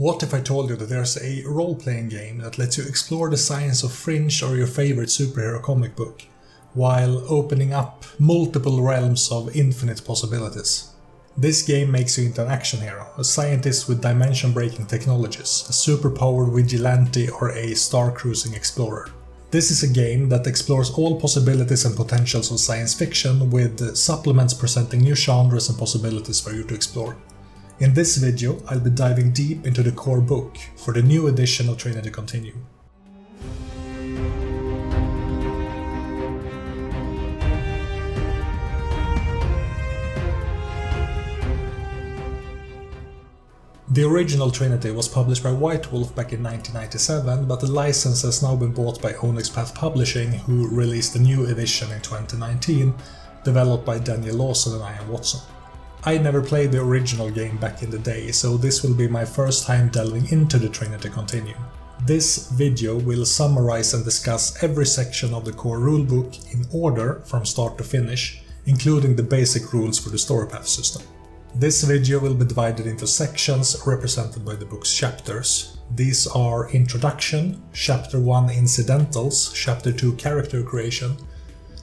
What if I told you that there's a role-playing game that lets you explore the science of Fringe or your favorite superhero comic book, while opening up multiple realms of infinite possibilities? This game makes you into an action hero, a scientist with dimension-breaking technologies, a superpowered vigilante, or a star-cruising explorer. This is a game that explores all possibilities and potentials of science fiction, with supplements presenting new genres and possibilities for you to explore. In this video, I'll be diving deep into the core book for the new edition of Trinity Continuum. The original Trinity was published by White Wolf back in 1997, but the license has now been bought by Onyx Path Publishing, who released a new edition in 2019, developed by Daniel Lawson and Ian Watson. I never played the original game back in the day, so this will be my first time delving into the Trinity Continuum. This video will summarize and discuss every section of the core rulebook in order from start to finish, including the basic rules for the Storypath system. This video will be divided into sections represented by the book's chapters. These are Introduction, Chapter 1 Incidentals, Chapter 2 Character Creation,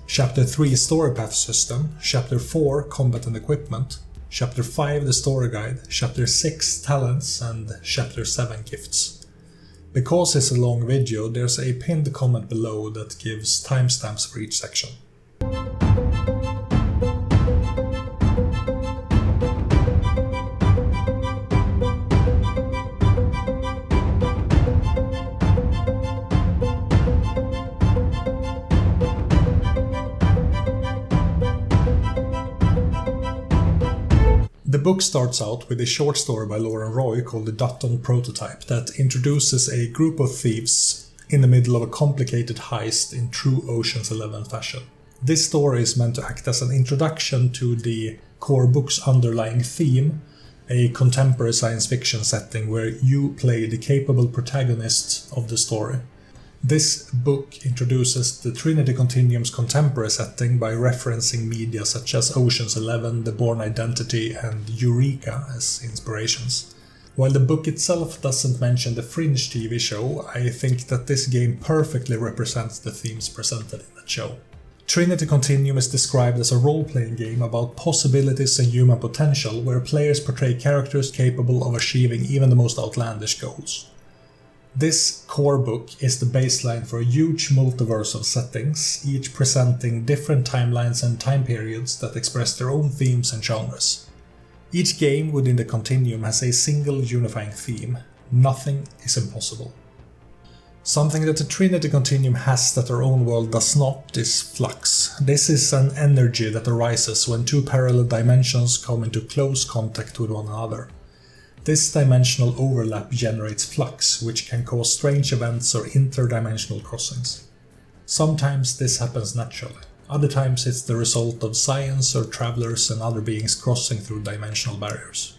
Chapter 3 Storypath System, Chapter 4 Combat and Equipment, Chapter 5 the Storyguide, Chapter 6 Talents, and Chapter 7 Gifts. Because it's a long video, there's a pinned comment below that gives timestamps for each section. The book starts out with a short story by Lauren Roy called The Dutton Prototype that introduces a group of thieves in the middle of a complicated heist in true Ocean's 11 fashion. This story is meant to act as an introduction to the core book's underlying theme, a contemporary science fiction setting where you play the capable protagonist of the story. This book introduces the Trinity Continuum's contemporary setting by referencing media such as Ocean's 11, The Bourne Identity, and Eureka as inspirations. While the book itself doesn't mention the Fringe TV show, I think that this game perfectly represents the themes presented in that show. Trinity Continuum is described as a role-playing game about possibilities and human potential, where players portray characters capable of achieving even the most outlandish goals. This core book is the baseline for a huge multiverse of settings, each presenting different timelines and time periods that express their own themes and genres. Each game within the Continuum has a single unifying theme: nothing is impossible. Something that the Trinity Continuum has that our own world does not is flux. This is an energy that arises when two parallel dimensions come into close contact with one another. This dimensional overlap generates flux, which can cause strange events or interdimensional crossings. Sometimes this happens naturally, other times it's the result of science or travelers and other beings crossing through dimensional barriers.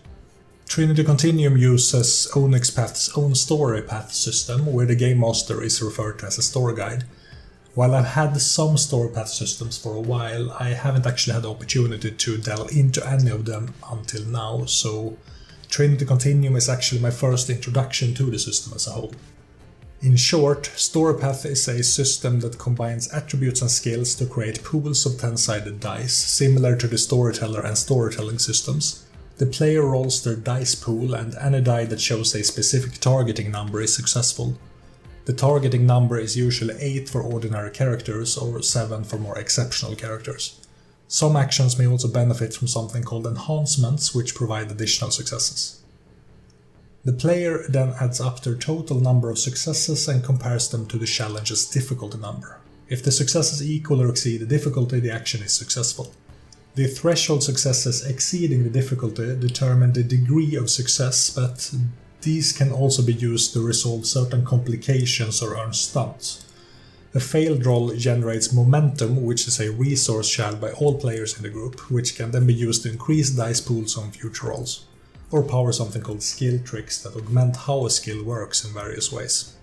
Trinity Continuum uses Onyx Path's own Storypath system, where the game master is referred to as a Storyguide. While I've had some Storypath systems for a while, I haven't actually had the opportunity to delve into any of them until now, so Trinity Continuum is actually my first introduction to the system as a whole. In short, Storypath is a system that combines attributes and skills to create pools of 10-sided dice, similar to the Storyteller and Storytelling systems. The player rolls their dice pool, and any die that shows a specific targeting number is successful. The targeting number is usually 8 for ordinary characters or 7 for more exceptional characters. Some actions may also benefit from something called enhancements, which provide additional successes. The player then adds up their total number of successes and compares them to the challenge's difficulty number. If the successes equal or exceed the difficulty, the action is successful. The threshold successes exceeding the difficulty determine the degree of success, but these can also be used to resolve certain complications or earn stunts. A failed roll generates momentum, which is a resource shared by all players in the group, which can then be used to increase dice pools on future rolls, or power something called skill tricks that augment how a skill works in various ways.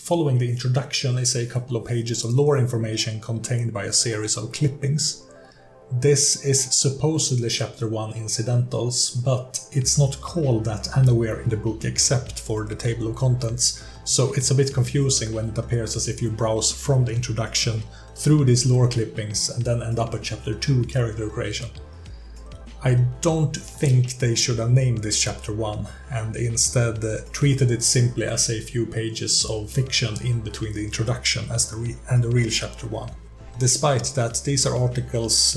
Following the introduction is a couple of pages of lore information contained by a series of clippings. This is supposedly Chapter 1 Incidentals, but it's not called that anywhere in the book except for the table of contents, so it's a bit confusing when it appears as if you browse from the introduction through these lore clippings and then end up at Chapter 2 character creation. I don't think they should have named this Chapter 1 and instead treated it simply as a few pages of fiction in between the introduction and the real Chapter 1. Despite that, these are articles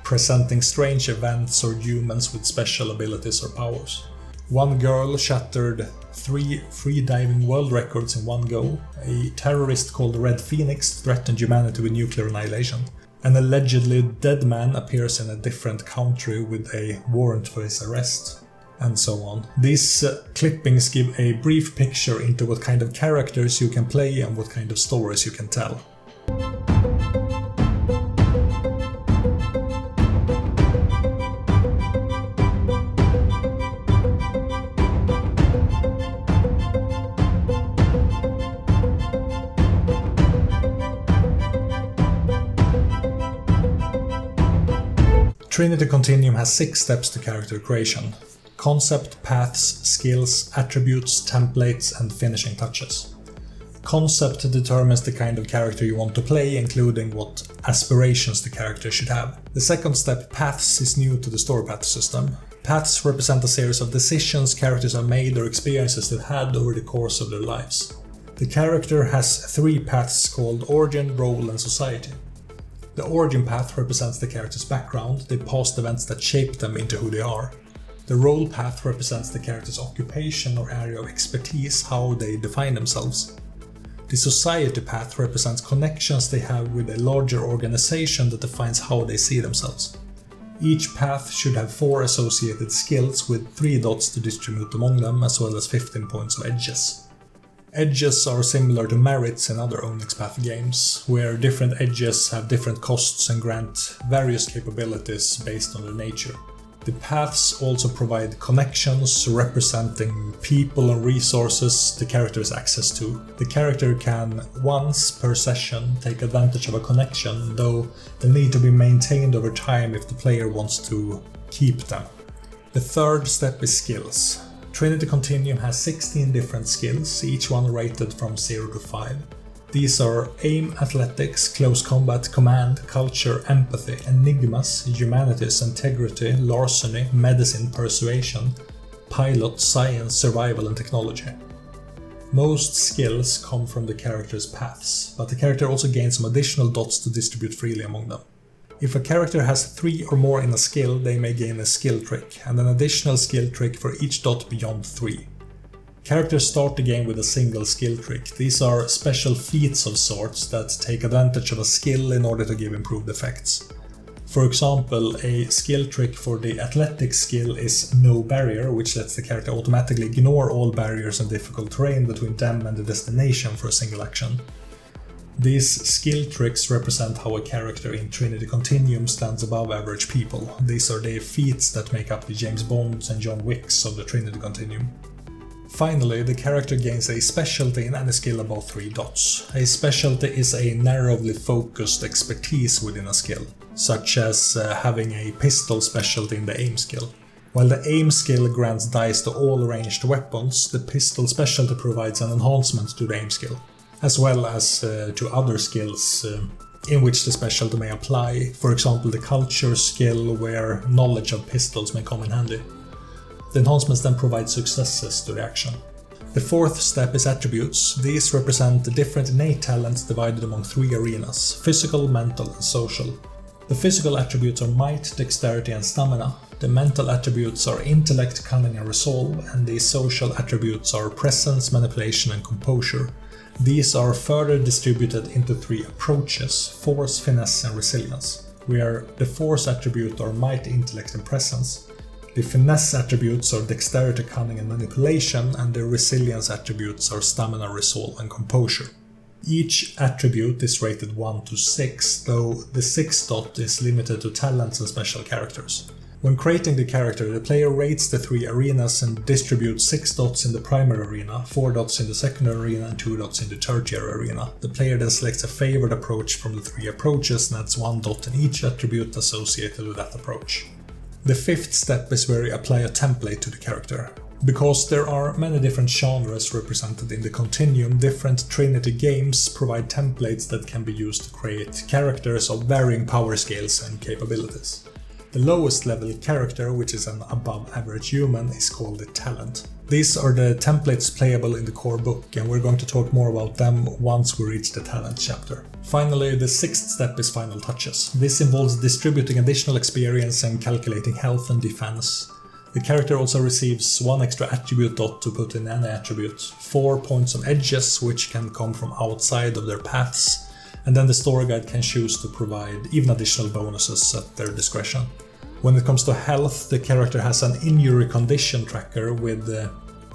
presenting strange events or humans with special abilities or powers. One girl shattered 3 free-diving world records in one go, a terrorist called Red Phoenix threatened humanity with nuclear annihilation, an allegedly dead man appears in a different country with a warrant for his arrest, and so on. These clippings give a brief picture into what kind of characters you can play and what kind of stories you can tell. Trinity Continuum has 6 steps to character creation: concept, paths, skills, attributes, templates, and finishing touches. Concept determines the kind of character you want to play, including what aspirations the character should have. The second step, paths, is new to the Storypath system. Paths represent a series of decisions characters have made or experiences they've had over the course of their lives. The character has 3 paths called origin, role, and society. The origin path represents the character's background, the past events that shaped them into who they are. The role path represents the character's occupation or area of expertise, how they define themselves. The society path represents connections they have with a larger organization that defines how they see themselves. Each path should have 4 associated skills with 3 dots to distribute among them, as well as 15 points of edges. Edges are similar to merits in other Onyx Path games, where different edges have different costs and grant various capabilities based on their nature. The paths also provide connections representing people and resources the character has access to. The character can, once per session, take advantage of a connection, though they need to be maintained over time if the player wants to keep them. The third step is skills. Trinity Continuum has 16 different skills, each one rated from 0 to 5. These are aim, athletics, close combat, command, culture, empathy, enigmas, humanities, integrity, larceny, medicine, persuasion, pilot, science, survival, and technology. Most skills come from the character's paths, but the character also gains some additional dots to distribute freely among them. If a character has 3 or more in a skill, they may gain a skill trick, and an additional skill trick for each dot beyond 3. Characters start the game with a single skill trick. These are special feats of sorts that take advantage of a skill in order to give improved effects. For example, a skill trick for the athletics skill is No Barrier, which lets the character automatically ignore all barriers and difficult terrain between them and the destination for a single action. These skill tricks represent how a character in Trinity Continuum stands above average people. These are the feats that make up the James Bonds and John Wicks of the Trinity Continuum. Finally, the character gains a specialty in any skill above 3 dots. A specialty is a narrowly focused expertise within a skill, such as having a pistol specialty in the aim skill. While the aim skill grants dice to all ranged weapons, the pistol specialty provides an enhancement to the aim skill, as well as to other skills in which the specialty may apply, for example the culture skill where knowledge of pistols may come in handy. The enhancements then provide successes to the action. The fourth step is attributes. These represent the different innate talents divided among 3 arenas: physical, mental, and social. The physical attributes are might, dexterity, and stamina. The mental attributes are intellect, cunning, and resolve, and the social attributes are presence, manipulation, and composure. These are further distributed into 3 approaches: force, finesse, and resilience, where the force attribute are might, intellect, and presence. The finesse attributes are dexterity, cunning, and manipulation, and the resilience attributes are stamina, resolve, and composure. Each attribute is rated 1 to 6, though the 6th dot is limited to talents and special characters. When creating the character, the player rates the 3 arenas and distributes 6 dots in the primary arena, 4 dots in the secondary arena and 2 dots in the tertiary arena. The player then selects a favored approach from the 3 approaches and adds 1 dot in each attribute associated with that approach. The 5th step is where you apply a template to the character. Because there are many different genres represented in the Continuum, different Trinity games provide templates that can be used to create characters of varying power scales and capabilities. The lowest level character, which is an above average human, is called a talent. These are the templates playable in the Corebook, and we're going to talk more about them once we reach the talent chapter. Finally, the 6th step is final touches. This involves distributing additional experience and calculating health and defense. The character also receives 1 extra attribute dot to put in any attribute, 4 points of edges which can come from outside of their paths, and then the Storyguide can choose to provide even additional bonuses at their discretion. When it comes to health, the character has an injury condition tracker with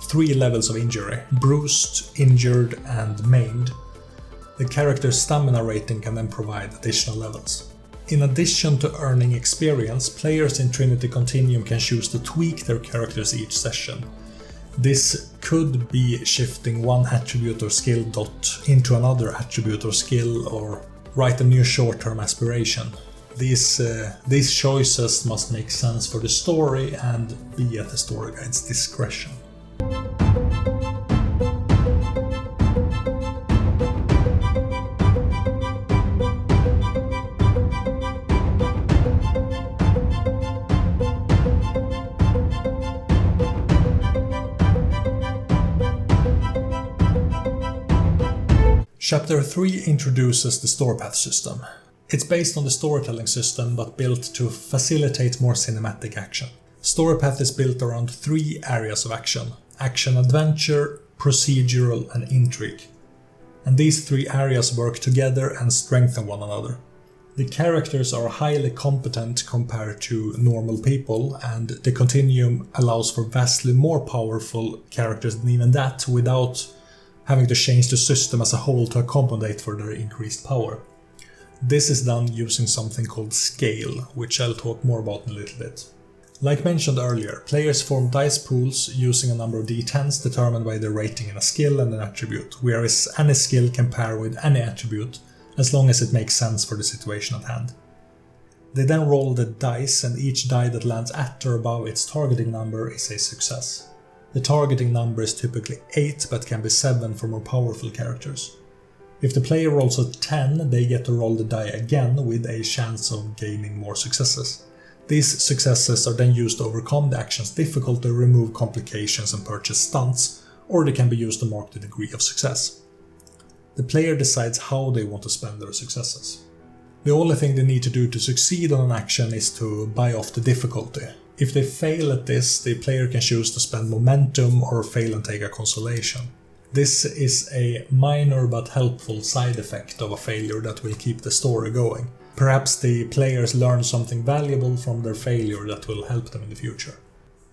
3 levels of injury: bruised, injured, and maimed. The character's stamina rating can then provide additional levels. In addition to earning experience, players in Trinity Continuum can choose to tweak their characters each session. This could be shifting 1 attribute or skill dot into another attribute or skill, or write a new short-term aspiration. These choices must make sense for the story and be at the Storyguide's discretion. Chapter 3 introduces the Storypath system. It's based on the storytelling system but built to facilitate more cinematic action. Storypath is built around 3 areas of action: action adventure, procedural and intrigue. And these 3 areas work together and strengthen one another. The characters are highly competent compared to normal people, and the Continuum allows for vastly more powerful characters than even that without having to change the system as a whole to accommodate for their increased power. This is done using something called scale, which I'll talk more about in a little bit. Like mentioned earlier, players form dice pools using a number of d10s determined by their rating in a skill and an attribute, whereas any skill can pair with any attribute as long as it makes sense for the situation at hand. They then roll the dice, and each die that lands at or above its targeting number is a success. The targeting number is typically 8 but can be 7 for more powerful characters. If the player rolls a 10, they get to roll the die again with a chance of gaining more successes. These successes are then used to overcome the action's difficulty, remove complications and purchase stunts, or they can be used to mark the degree of success. The player decides how they want to spend their successes. The only thing they need to do to succeed on an action is to buy off the difficulty. If they fail at this, the player can choose to spend momentum or fail and take a consolation. This is a minor but helpful side effect of a failure that will keep the story going. Perhaps the players learn something valuable from their failure that will help them in the future.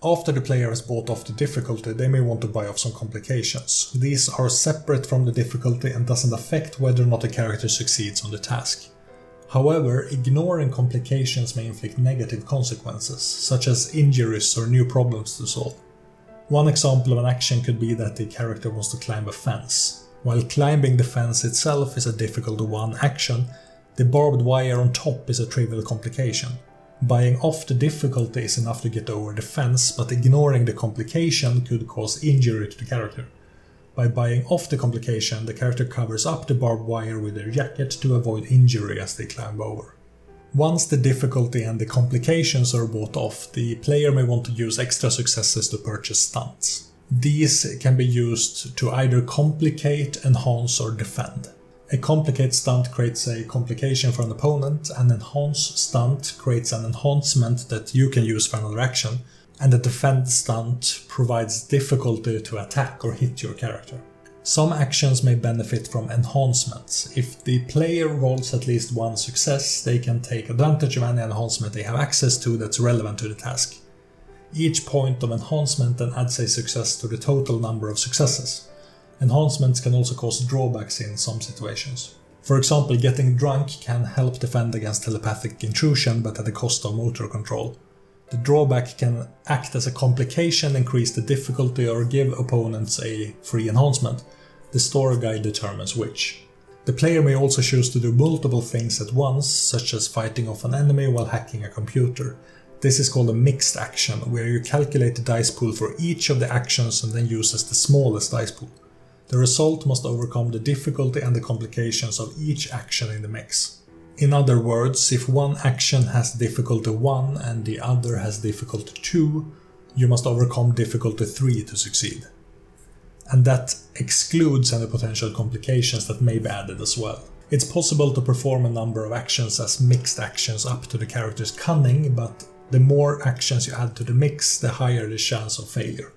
After the player has bought off the difficulty, they may want to buy off some complications. These are separate from the difficulty and doesn't affect whether or not the character succeeds on the task. However, ignoring complications may inflict negative consequences, such as injuries or new problems to solve. One example of an action could be that the character wants to climb a fence. While climbing the fence itself is a difficult 1 action, the barbed wire on top is a trivial complication. Buying off the difficulty is enough to get over the fence, but ignoring the complication could cause injury to the character. By buying off the complication, the character covers up the barbed wire with their jacket to avoid injury as they climb over. Once the difficulty and the complications are bought off, the player may want to use extra successes to purchase stunts. These can be used to either complicate, enhance or defend. A complicate stunt creates a complication for an opponent, an enhance stunt creates an enhancement that you can use for another action, and a defend stunt provides difficulty to attack or hit your character. Some actions may benefit from enhancements. If the player rolls at least 1 success, they can take advantage of any enhancement they have access to that's relevant to the task. Each point of enhancement then adds a success to the total number of successes. Enhancements can also cause drawbacks in some situations. For example, getting drunk can help defend against telepathic intrusion but at the cost of motor control. The drawback can act as a complication, increase the difficulty, or give opponents a free enhancement. The Storyguide determines which. The player may also choose to do multiple things at once, such as fighting off an enemy while hacking a computer. This is called a mixed action, where you calculate the dice pool for each of the actions and then use as the smallest dice pool. The result must overcome the difficulty and the complications of each action in the mix. In other words, if one action has difficulty 1 and the other has difficulty 2, you must overcome difficulty 3 to succeed. And that excludes any potential complications that may be added as well. It's possible to perform a number of actions as mixed actions up to the character's cunning, but the more actions you add to the mix, the higher the chance of failure.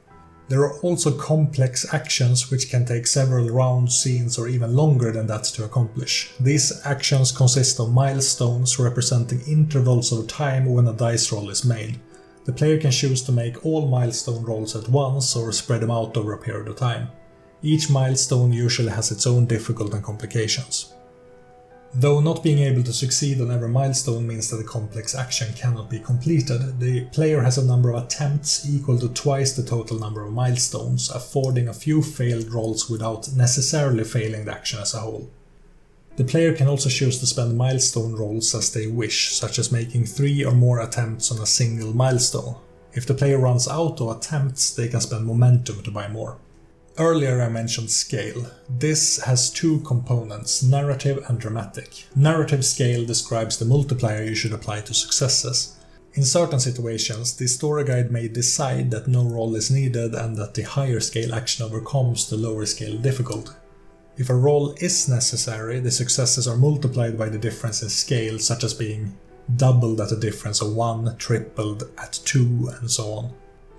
There are also complex actions which can take several rounds, scenes, or even longer than that to accomplish. These actions consist of milestones representing intervals of time when a dice roll is made. The player can choose to make all milestone rolls at once or spread them out over a period of time. Each milestone usually has its own difficulty and complications. Though not being able to succeed on every milestone means that a complex action cannot be completed, the player has a number of attempts equal to twice the total number of milestones, affording a few failed rolls without necessarily failing the action as a whole. The player can also choose to spend milestone rolls as they wish, such as making 3 or more attempts on a single milestone. If the player runs out of attempts, they can spend momentum to buy more. Earlier I mentioned scale. This has two components, narrative and dramatic. Narrative scale describes the multiplier you should apply to successes. In certain situations, the Storyguide may decide that no roll is needed and that the higher scale action overcomes the lower scale difficulty. If a roll is necessary, the successes are multiplied by the difference in scale, such as being doubled at a difference of 1, tripled at 2, and so on.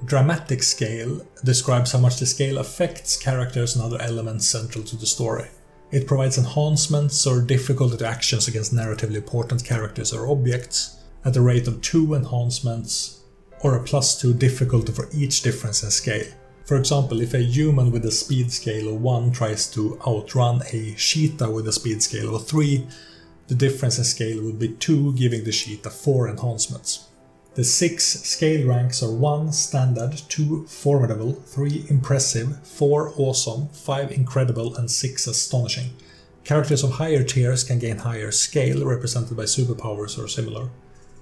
Dramatic scale describes how much the scale affects characters and other elements central to the story. It provides enhancements or difficulty to actions against narratively important characters or objects at the rate of 2 enhancements or a +2 difficulty for each difference in scale. For example, if a human with a speed scale of 1 tries to outrun a cheetah with a speed scale of 3, the difference in scale would be 2, giving the cheetah 4 enhancements. The 6 scale ranks are 1 standard, 2 formidable, 3 impressive, 4 awesome, 5 incredible, and 6 astonishing. Characters of higher tiers can gain higher scale, represented by superpowers or similar.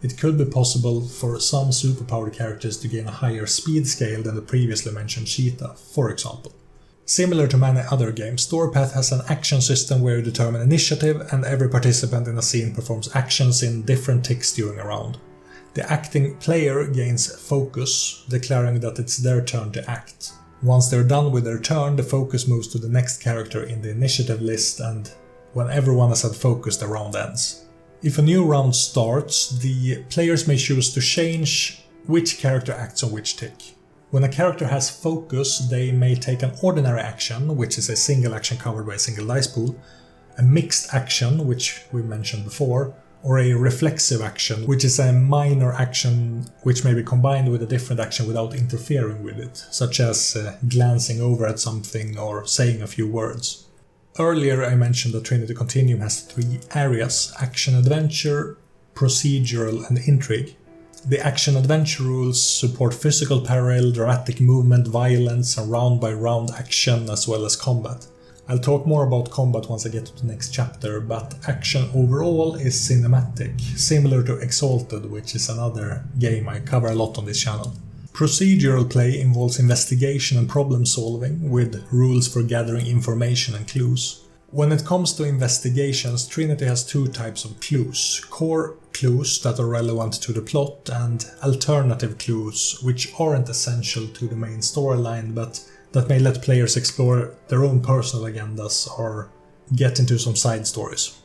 It could be possible for some superpowered characters to gain a higher speed scale than the previously mentioned cheetah, for example. Similar to many other games, Storypath has an action system where you determine initiative and every participant in a scene performs actions in different ticks during a round. The acting player gains focus, declaring that it's their turn to act. Once they're done with their turn, the focus moves to the next character in the initiative list, and when everyone has had focus, the round ends. If a new round starts, the players may choose to change which character acts on which tick. When a character has focus, they may take an ordinary action, which is a single action covered by a single dice pool, a mixed action, which we mentioned before, or a reflexive action, which is a minor action which may be combined with a different action without interfering with it, such as glancing over at something or saying a few words. Earlier I mentioned that Trinity Continuum has 3 areas: action-adventure, procedural, and intrigue. The action-adventure rules support physical peril, dramatic movement, violence, and round-by-round action, as well as combat. I'll talk more about combat once I get to the next chapter, but action overall is cinematic, similar to Exalted, which is another game I cover a lot on this channel. Procedural play involves investigation and problem solving, with rules for gathering information and clues. When it comes to investigations, Trinity has 2 types of clues: core clues that are relevant to the plot, and alternative clues, which aren't essential to the main storyline, but that may let players explore their own personal agendas or get into some side stories.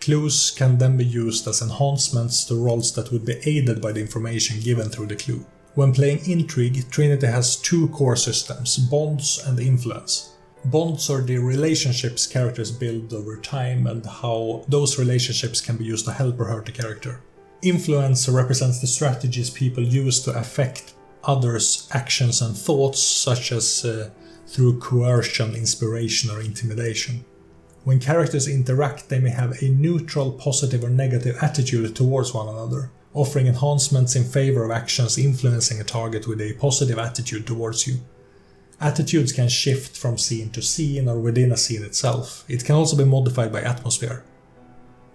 Clues can then be used as enhancements to roles that would be aided by the information given through the clue. When playing Intrigue, Trinity has 2 core systems, bonds and influence. Bonds are the relationships characters build over time and how those relationships can be used to help or hurt the character. Influence represents the strategies people use to affect others' actions and thoughts, such as through coercion, inspiration, or intimidation. When characters interact, they may have a neutral, positive, or negative attitude towards one another. offering enhancements in favor of actions influencing a target with a positive attitude towards you. Attitudes can shift from scene to scene or within a scene itself. It can also be modified by atmosphere.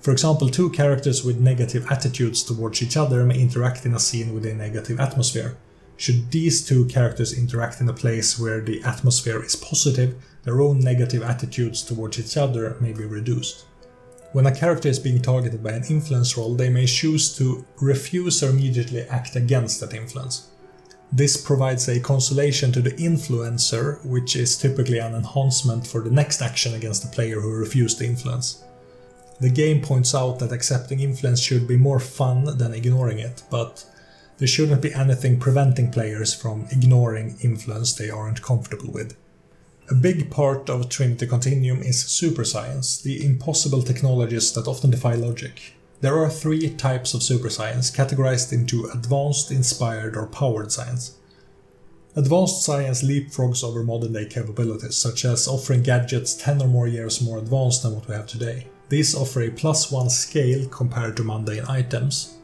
For example, two characters with negative attitudes towards each other may interact in a scene with a negative atmosphere. Should these two characters interact in a place where the atmosphere is positive, their own negative attitudes towards each other may be reduced. When a character is being targeted by an influence roll, they may choose to refuse or immediately act against that influence. This provides a consolation to the influencer, which is typically an enhancement for the next action against the player who refused the influence. The game points out that accepting influence should be more fun than ignoring it, but there shouldn't be anything preventing players from ignoring influence they aren't comfortable with. A big part of Trinity Continuum is super science, the impossible technologies that often defy logic. There are 3 types of super science, categorized into advanced, inspired, or powered science. Advanced science leapfrogs over modern day capabilities, such as offering gadgets 10 or more years more advanced than what we have today. These offer a +1 scale compared to mundane items.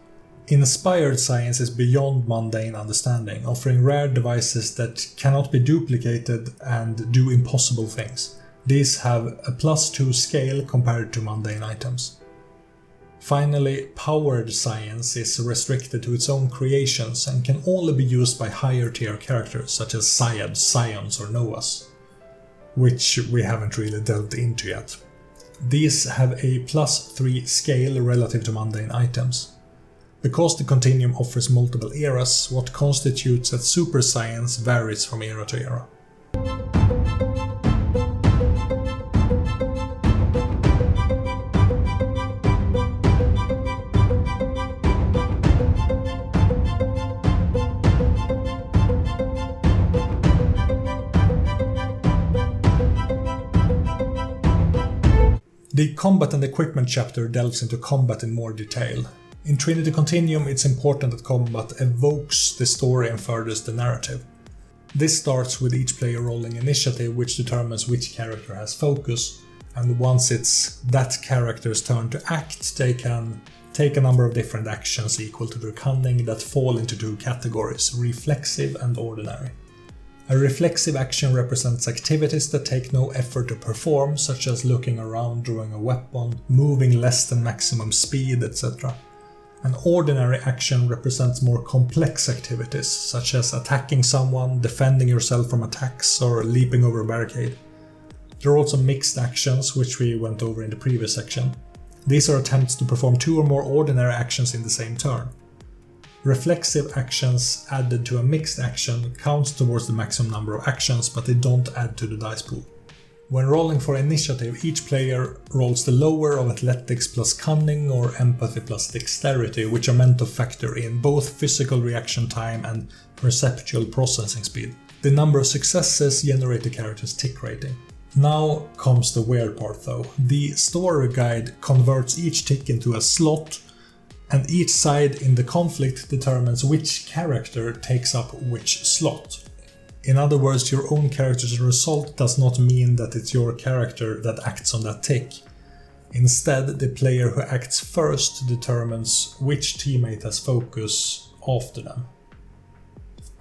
Inspired science is beyond mundane understanding, offering rare devices that cannot be duplicated and do impossible things. These have a +2 scale compared to mundane items. Finally, powered science is restricted to its own creations and can only be used by higher tier characters such as Syads, Scions or Noahs, which we haven't really delved into yet. These have a +3 scale relative to mundane items. Because the Continuum offers multiple eras, what constitutes as super science varies from era to era. The Combat and Equipment chapter delves into combat in more detail. In Trinity Continuum, it's important that combat evokes the story and furthers the narrative. This starts with each player rolling initiative, which determines which character has focus, and once it's that character's turn to act, they can take a number of different actions equal to their cunning that fall into 2 categories, reflexive and ordinary. A reflexive action represents activities that take no effort to perform, such as looking around, drawing a weapon, moving less than maximum speed, etc. An ordinary action represents more complex activities, such as attacking someone, defending yourself from attacks, or leaping over a barricade. There are also mixed actions, which we went over in the previous section. These are attempts to perform 2 or more ordinary actions in the same turn. Reflexive actions added to a mixed action counts towards the maximum number of actions, but they don't add to the dice pool. When rolling for initiative, each player rolls the lower of athletics plus cunning or empathy plus dexterity, which are meant to factor in both physical reaction time and perceptual processing speed. The number of successes generate the character's tick rating. Now comes the weird part though. The Storyguide converts each tick into a slot, and each side in the conflict determines which character takes up which slot. In other words, your own character's result does not mean that it's your character that acts on that tick. Instead, the player who acts first determines which teammate has focus after them.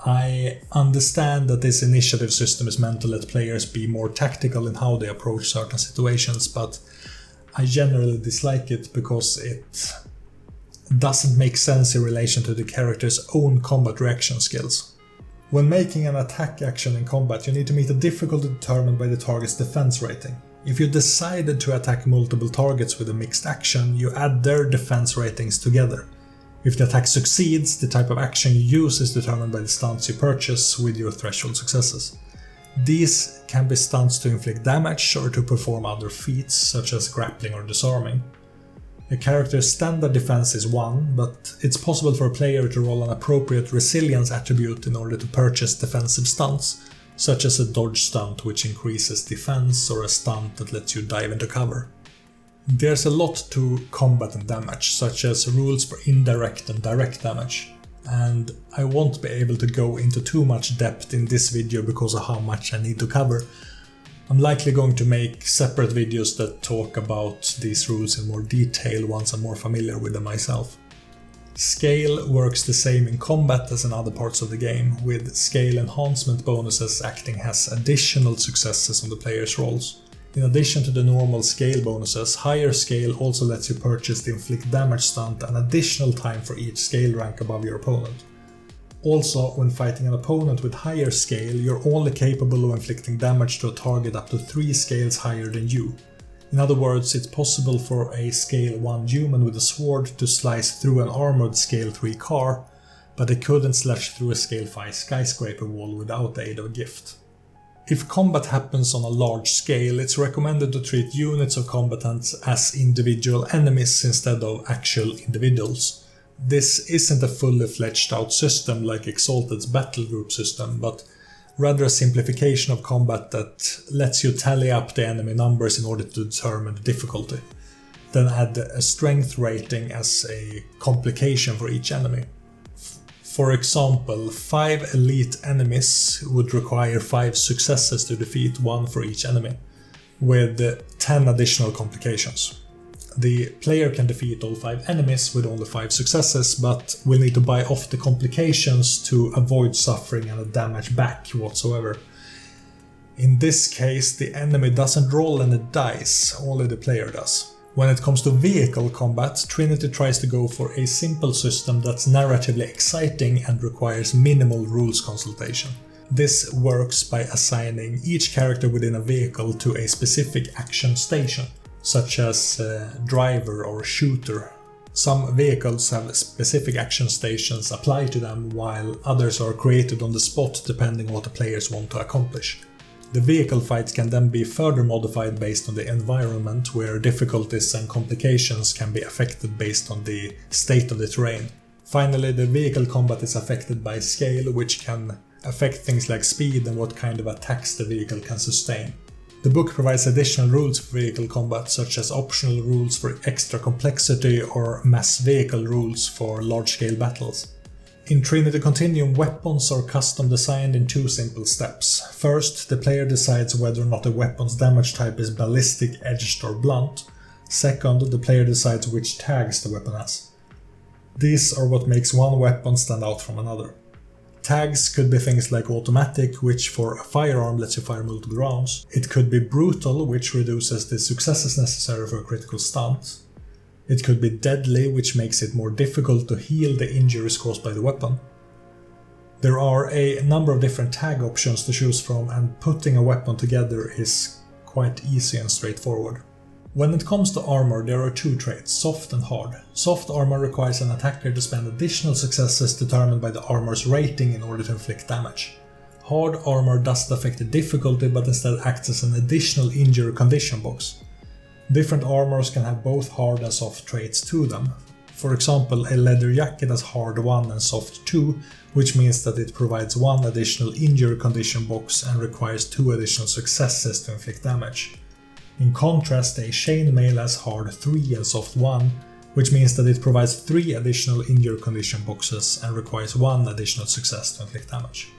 I understand that this initiative system is meant to let players be more tactical in how they approach certain situations, but I generally dislike it because it doesn't make sense in relation to the character's own combat reaction skills. When making an attack action in combat, you need to meet a difficulty determined by the target's defense rating. If you decided to attack multiple targets with a mixed action, you add their defense ratings together. If the attack succeeds, the type of action you use is determined by the stunts you purchase with your threshold successes. These can be stunts to inflict damage or to perform other feats, such as grappling or disarming. A character's standard defense is 1, but it's possible for a player to roll an appropriate resilience attribute in order to purchase defensive stunts, such as a dodge stunt which increases defense or a stunt that lets you dive into cover. There's a lot to combat and damage, such as rules for indirect and direct damage, and I won't be able to go into too much depth in this video because of how much I need to cover. I'm likely going to make separate videos that talk about these rules in more detail once I'm more familiar with them myself. Scale works the same in combat as in other parts of the game, with scale enhancement bonuses acting as additional successes on the player's rolls. In addition to the normal scale bonuses, higher scale also lets you purchase the inflict damage stunt and additional time for each scale rank above your opponent. Also, when fighting an opponent with higher scale, you're only capable of inflicting damage to a target up to 3 scales higher than you. In other words, it's possible for a scale 1 human with a sword to slice through an armored scale 3 car, but they couldn't slash through a scale 5 skyscraper wall without the aid of a gift. If combat happens on a large scale, it's recommended to treat units of combatants as individual enemies instead of actual individuals. This isn't a fully fledged out system like Exalted's battle group system, but rather a simplification of combat that lets you tally up the enemy numbers in order to determine the difficulty. Then add a strength rating as a complication for each enemy. For example, 5 elite enemies would require 5 successes to defeat, 1 for each enemy, with 10 additional complications. The player can defeat all 5 enemies with only 5 successes, but will need to buy off the complications to avoid suffering any damage back whatsoever. In this case, the enemy doesn't roll any dice, only the player does. When it comes to vehicle combat, Trinity tries to go for a simple system that's narratively exciting and requires minimal rules consultation. This works by assigning each character within a vehicle to a specific action station, such as driver or shooter. Some vehicles have specific action stations applied to them, while others are created on the spot depending on what the players want to accomplish. The vehicle fights can then be further modified based on the environment, where difficulties and complications can be affected based on the state of the terrain. Finally, the vehicle combat is affected by scale, which can affect things like speed and what kind of attacks the vehicle can sustain. The book provides additional rules for vehicle combat, such as optional rules for extra complexity or mass vehicle rules for large-scale battles. In Trinity Continuum, weapons are custom designed in 2 simple steps. First, the player decides whether or not a weapon's damage type is ballistic, edged or blunt. Second, the player decides which tags the weapon has. These are what makes one weapon stand out from another. Tags could be things like automatic, which for a firearm lets you fire multiple rounds. It could be brutal, which reduces the successes necessary for a critical stunt. It could be deadly, which makes it more difficult to heal the injuries caused by the weapon. There are a number of different tag options to choose from, and putting a weapon together is quite easy and straightforward. When it comes to armor, there are 2 traits, soft and hard. Soft armor requires an attacker to spend additional successes determined by the armor's rating in order to inflict damage. Hard armor doesn't affect the difficulty, but instead acts as an additional injury condition box. Different armors can have both hard and soft traits to them. For example, a leather jacket has hard 1 and soft 2, which means that it provides 1 additional injury condition box and requires 2 additional successes to inflict damage. In contrast, a chainmail has hard 3 and soft 1, which means that it provides 3 additional injury condition boxes and requires 1 additional success to inflict damage.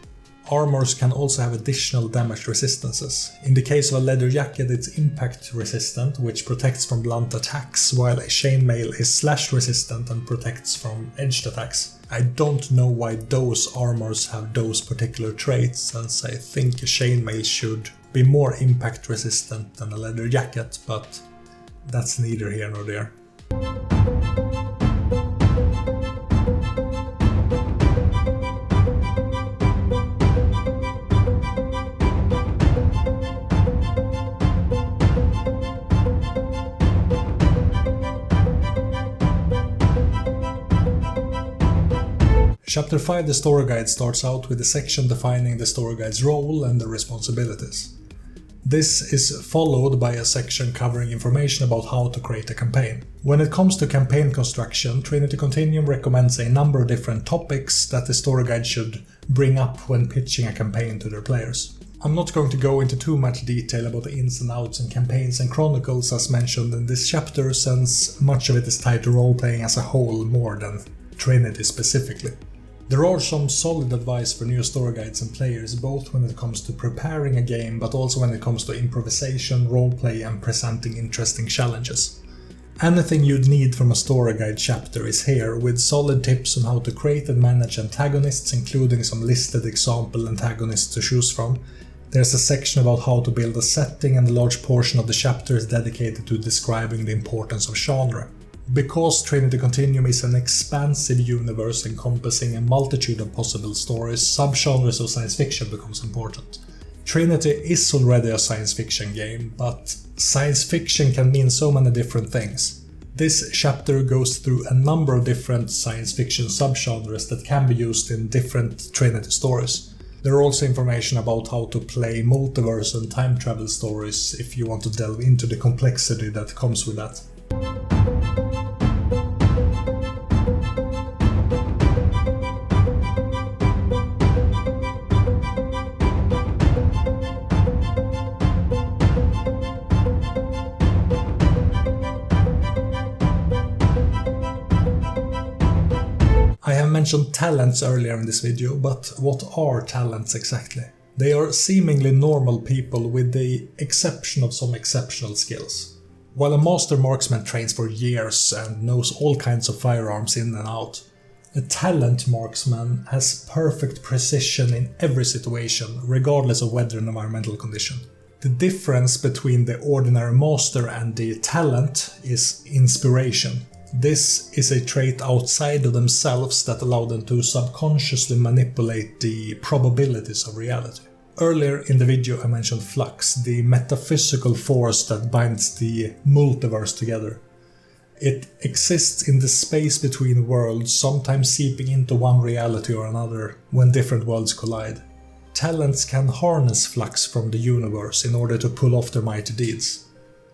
Armors can also have additional damage resistances. In the case of a leather jacket, it's impact resistant, which protects from blunt attacks, while a chainmail is slash resistant and protects from edged attacks. I don't know why those armors have those particular traits, since I think a chainmail should be more impact resistant than a leather jacket, but that's neither here nor there. Chapter 5, the Storyguide, starts out with a section defining the Storyguide's role and the responsibilities. This is followed by a section covering information about how to create a campaign. When it comes to campaign construction, Trinity Continuum recommends a number of different topics that the Storyguide should bring up when pitching a campaign to their players. I'm not going to go into too much detail about the ins and outs in campaigns and chronicles as mentioned in this chapter, since much of it is tied to role-playing as a whole more than Trinity specifically. There are some solid advice for new Storyguides and players, both when it comes to preparing a game, but also when it comes to improvisation, roleplay and presenting interesting challenges. Anything you'd need from a Storyguide chapter is here, with solid tips on how to create and manage antagonists, including some listed example antagonists to choose from. There's a section about how to build a setting, and a large portion of the chapter is dedicated to describing the importance of genre. Because Trinity Continuum is an expansive universe encompassing a multitude of possible stories, subgenres of science fiction becomes important. Trinity is already a science fiction game, but science fiction can mean so many different things. This chapter goes through a number of different science fiction subgenres that can be used in different Trinity stories. There are also information about how to play multiverse and time travel stories if you want to delve into the complexity that comes with that. I have mentioned talents earlier in this video, but what are talents exactly? They are seemingly normal people with the exception of some exceptional skills. While a master marksman trains for years and knows all kinds of firearms in and out, a talent marksman has perfect precision in every situation, regardless of weather and environmental condition. The difference between the ordinary master and the talent is inspiration. This is a trait outside of themselves that allow them to subconsciously manipulate the probabilities of reality. Earlier in the video I mentioned flux, the metaphysical force that binds the multiverse together. It exists in the space between worlds, sometimes seeping into one reality or another when different worlds collide. Talents can harness flux from the universe in order to pull off their mighty deeds.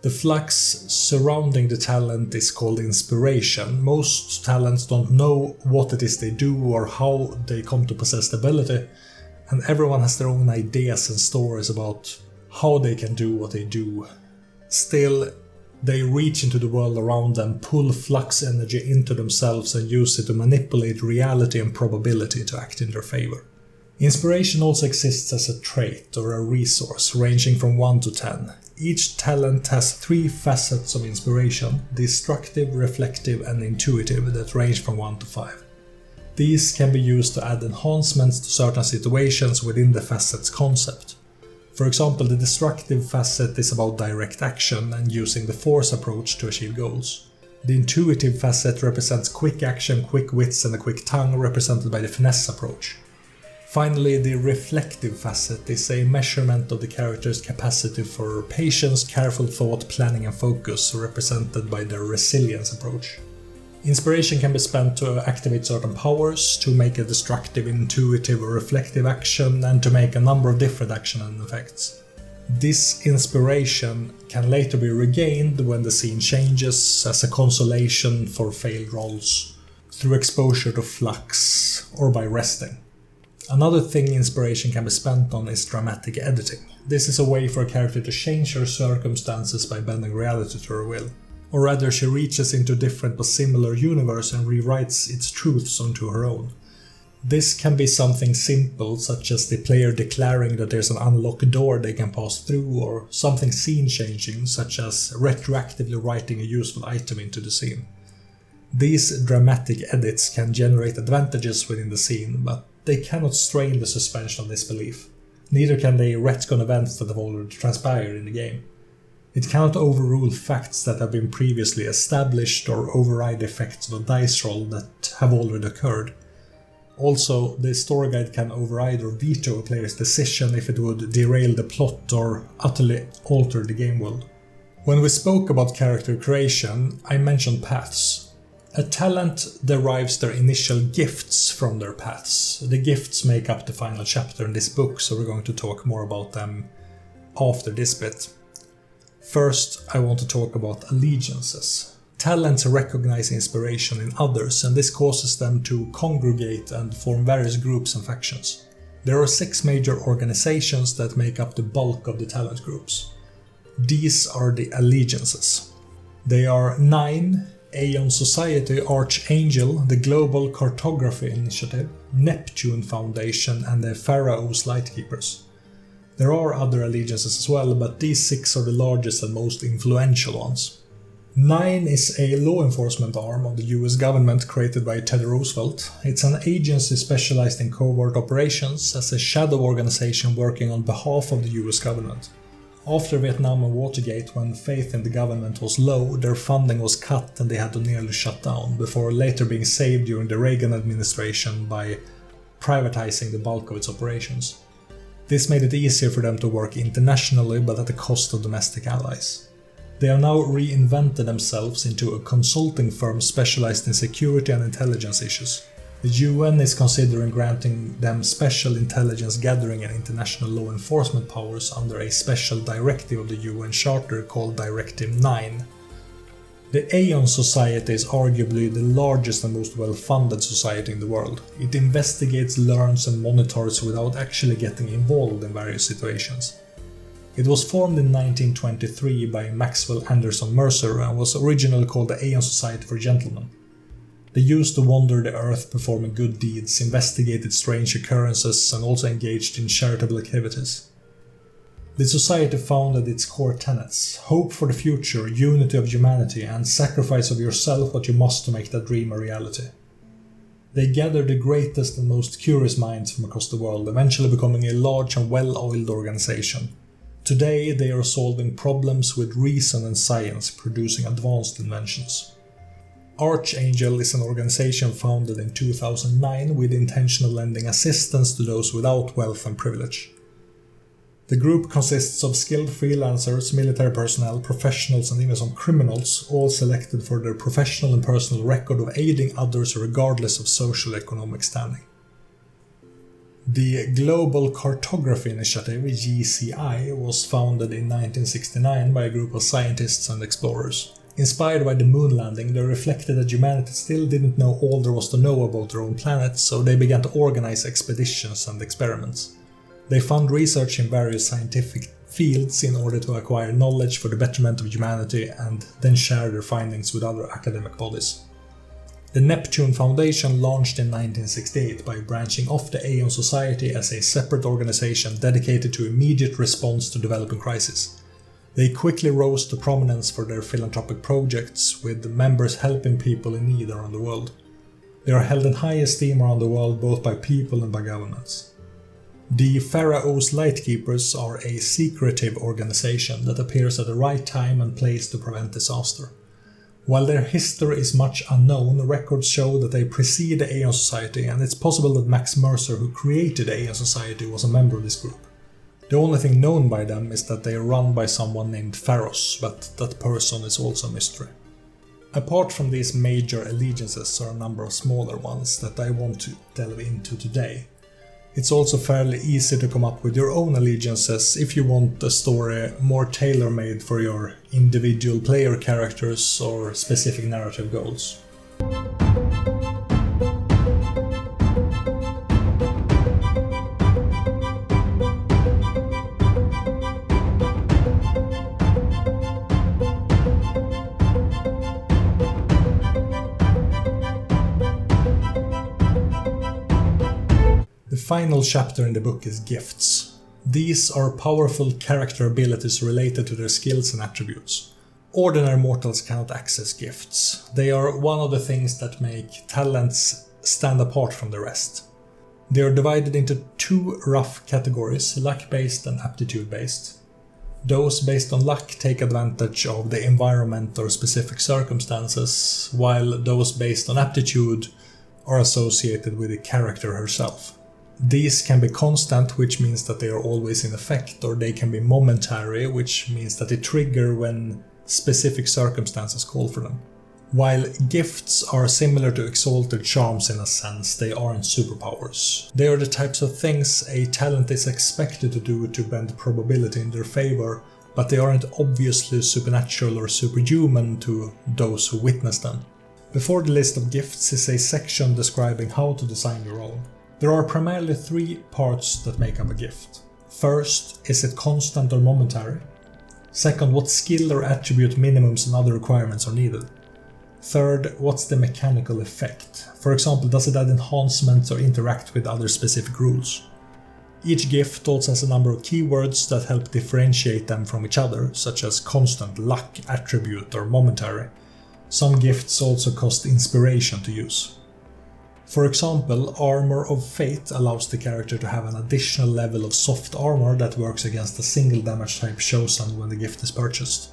The flux surrounding the talent is called inspiration. Most talents don't know what it is they do or how they come to possess the ability, and everyone has their own ideas and stories about how they can do what they do. Still, they reach into the world around them, pull flux energy into themselves and use it to manipulate reality and probability to act in their favor. Inspiration also exists as a trait or a resource, ranging from 1 to 10. Each talent has 3 facets of inspiration: destructive, reflective and intuitive, that range from 1 to 5. These can be used to add enhancements to certain situations within the facet's concept. For example, the destructive facet is about direct action and using the force approach to achieve goals. The intuitive facet represents quick action, quick wits and a quick tongue, represented by the finesse approach. Finally, the reflective facet is a measurement of the character's capacity for patience, careful thought, planning and focus, represented by their resilience approach. Inspiration can be spent to activate certain powers, to make a destructive, intuitive or reflective action, and to make a number of different action and effects. This inspiration can later be regained when the scene changes as a consolation for failed rolls, through exposure to flux, or by resting. Another thing inspiration can be spent on is dramatic editing. This is a way for a character to change her circumstances by bending reality to her will. Or rather, she reaches into a different but similar universe and rewrites its truths onto her own. This can be something simple, such as the player declaring that there's an unlocked door they can pass through, or something scene-changing, such as retroactively writing a useful item into the scene. These dramatic edits can generate advantages within the scene, but they cannot strain the suspension of disbelief. Neither can they retcon events that have already transpired in the game. It cannot overrule facts that have been previously established or override the effects of a dice roll that have already occurred. Also, the story guide can override or veto a player's decision if it would derail the plot or utterly alter the game world. When we spoke about character creation, I mentioned paths. A talent derives their initial gifts from their paths. The gifts make up the final chapter in this book, so we're going to talk more about them after this bit. First, I want to talk about allegiances. Talents recognize inspiration in others, and this causes them to congregate and form various groups and factions. There are 6 major organizations that make up the bulk of the talent groups. These are the allegiances. They are 9, Aeon Society, Archangel, the Global Cartography Initiative, Neptune Foundation and the Pharaoh's Lightkeepers. There are other allegiances as well, but these 6 are the largest and most influential ones. 9 is a law enforcement arm of the US government created by Teddy Roosevelt. It's an agency specialized in covert operations as a shadow organization working on behalf of the US government. After Vietnam and Watergate, when faith in the government was low, their funding was cut and they had to nearly shut down, before later being saved during the Reagan administration by privatizing the bulk of its operations. This made it easier for them to work internationally, but at the cost of domestic allies. They have now reinvented themselves into a consulting firm specialized in security and intelligence issues. The UN is considering granting them special intelligence gathering and international law enforcement powers under a special directive of the UN Charter called Directive 9. The Aeon Society is arguably the largest and most well-funded society in the world. It investigates, learns and monitors without actually getting involved in various situations. It was formed in 1923 by Maxwell Anderson Mercer and was originally called the Aeon Society for Gentlemen. They used to wander the earth performing good deeds, investigated strange occurrences and also engaged in charitable activities. The society founded its core tenets: hope for the future, unity of humanity and sacrifice of yourself what you must to make that dream a reality. They gathered the greatest and most curious minds from across the world, eventually becoming a large and well-oiled organization. Today they are solving problems with reason and science, producing advanced inventions. Archangel is an organization founded in 2009 with the intention of lending assistance to those without wealth and privilege. The group consists of skilled freelancers, military personnel, professionals and even some criminals, all selected for their professional and personal record of aiding others regardless of socio-economic standing. The Global Cartography Initiative, GCI, was founded in 1969 by a group of scientists and explorers. Inspired by the moon landing, they reflected that humanity still didn't know all there was to know about their own planet, so they began to organize expeditions and experiments. They fund research in various scientific fields in order to acquire knowledge for the betterment of humanity and then share their findings with other academic bodies. The Neptune Foundation launched in 1968 by branching off the Aeon Society as a separate organization dedicated to immediate response to developing crises. They quickly rose to prominence for their philanthropic projects, with members helping people in need around the world. They are held in high esteem around the world both by people and by governments. The Pharaoh's Lightkeepers are a secretive organization that appears at the right time and place to prevent disaster. While their history is much unknown, records show that they precede the Aeon Society, and it's possible that Max Mercer, who created the Aeon Society, was a member of this group. The only thing known by them is that they are run by someone named Pharos, but that person is also a mystery. Apart from these major allegiances are a number of smaller ones that I want to delve into today. It's also fairly easy to come up with your own allegiances if you want a story more tailor-made for your individual player characters or specific narrative goals. The final chapter in the book is gifts. These are powerful character abilities related to their skills and attributes. Ordinary mortals cannot access gifts. They are one of the things that make talents stand apart from the rest. They are divided into two rough categories, luck-based and aptitude-based. Those based on luck take advantage of the environment or specific circumstances, while those based on aptitude are associated with the character herself. These can be constant, which means that they are always in effect, or they can be momentary, which means that they trigger when specific circumstances call for them. While gifts are similar to exalted charms in a sense, they aren't superpowers. They are the types of things a talent is expected to do to bend probability in their favor, but they aren't obviously supernatural or superhuman to those who witness them. Before the list of gifts is a section describing how to design your own. There are primarily three parts that make up a gift. First, is it constant or momentary? Second, what skill or attribute minimums and other requirements are needed? Third, what's the mechanical effect? For example, does it add enhancements or interact with other specific rules? Each gift also has a number of keywords that help differentiate them from each other, such as constant, luck, attribute, or momentary. Some gifts also cost inspiration to use. For example, Armor of Fate allows the character to have an additional level of soft armor that works against a single damage type chosen when the gift is purchased.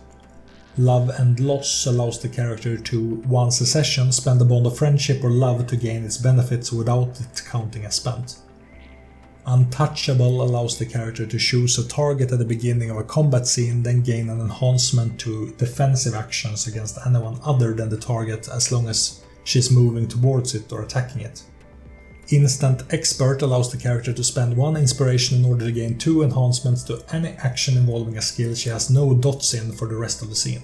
Love and Loss allows the character to, once a session, spend a bond of friendship or love to gain its benefits without it counting as spent. Untouchable allows the character to choose a target at the beginning of a combat scene, then gain an enhancement to defensive actions against anyone other than the target as long as she's moving towards it or attacking it. Instant Expert allows the character to spend 1 inspiration in order to gain 2 enhancements to any action involving a skill she has no dots in for the rest of the scene.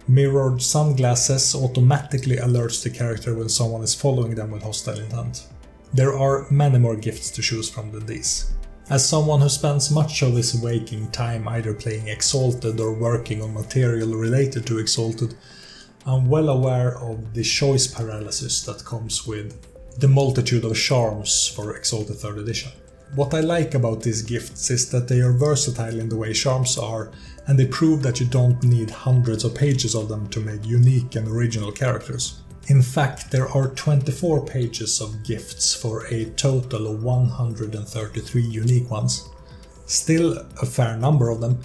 Mirrored Sunglasses automatically alerts the character when someone is following them with hostile intent. There are many more gifts to choose from than these. As someone who spends much of his waking time either playing Exalted or working on material related to Exalted, I'm well aware of the choice paralysis that comes with the multitude of charms for Exalted 3rd edition. What I like about these gifts is that they are versatile in the way charms are, and they prove that you don't need hundreds of pages of them to make unique and original characters. In fact, there are 24 pages of gifts for a total of 133 unique ones. Still a fair number of them,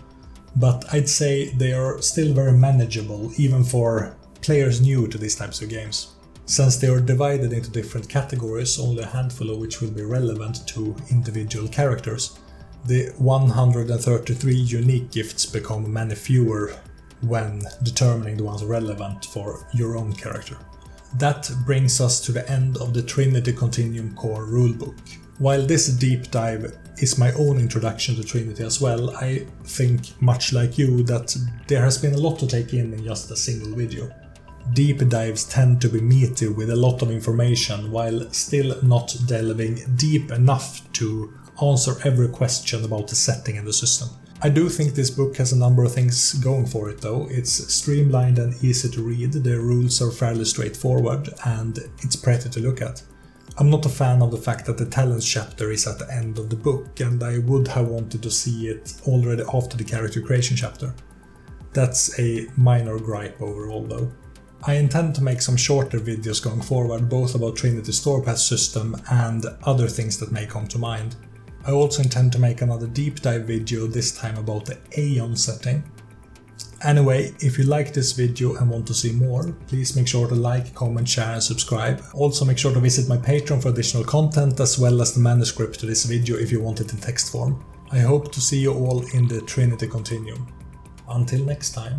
but I'd say they are still very manageable even for players new to these types of games. Since they are divided into different categories, only a handful of which will be relevant to individual characters, the 133 unique gifts become many fewer when determining the ones relevant for your own character. That brings us to the end of the Trinity Continuum core rulebook. While this deep dive is my own introduction to Trinity as well, I think, much like you, that there has been a lot to take in just a single video. Deep dives tend to be meaty with a lot of information while still not delving deep enough to answer every question about the setting and the system. I do think this book has a number of things going for it though. It's streamlined and easy to read, the rules are fairly straightforward, and it's pretty to look at. I'm not a fan of the fact that the talents chapter is at the end of the book, and I would have wanted to see it already after the character creation chapter. That's a minor gripe overall though. I intend to make some shorter videos going forward, both about Trinity's Storypath system and other things that may come to mind. I also intend to make another deep dive video, this time about the Aeon setting. Anyway, if you like this video and want to see more, please make sure to like, comment, share and subscribe. Also make sure to visit my Patreon for additional content as well as the manuscript to this video if you want it in text form. I hope to see you all in the Trinity Continuum. Until next time.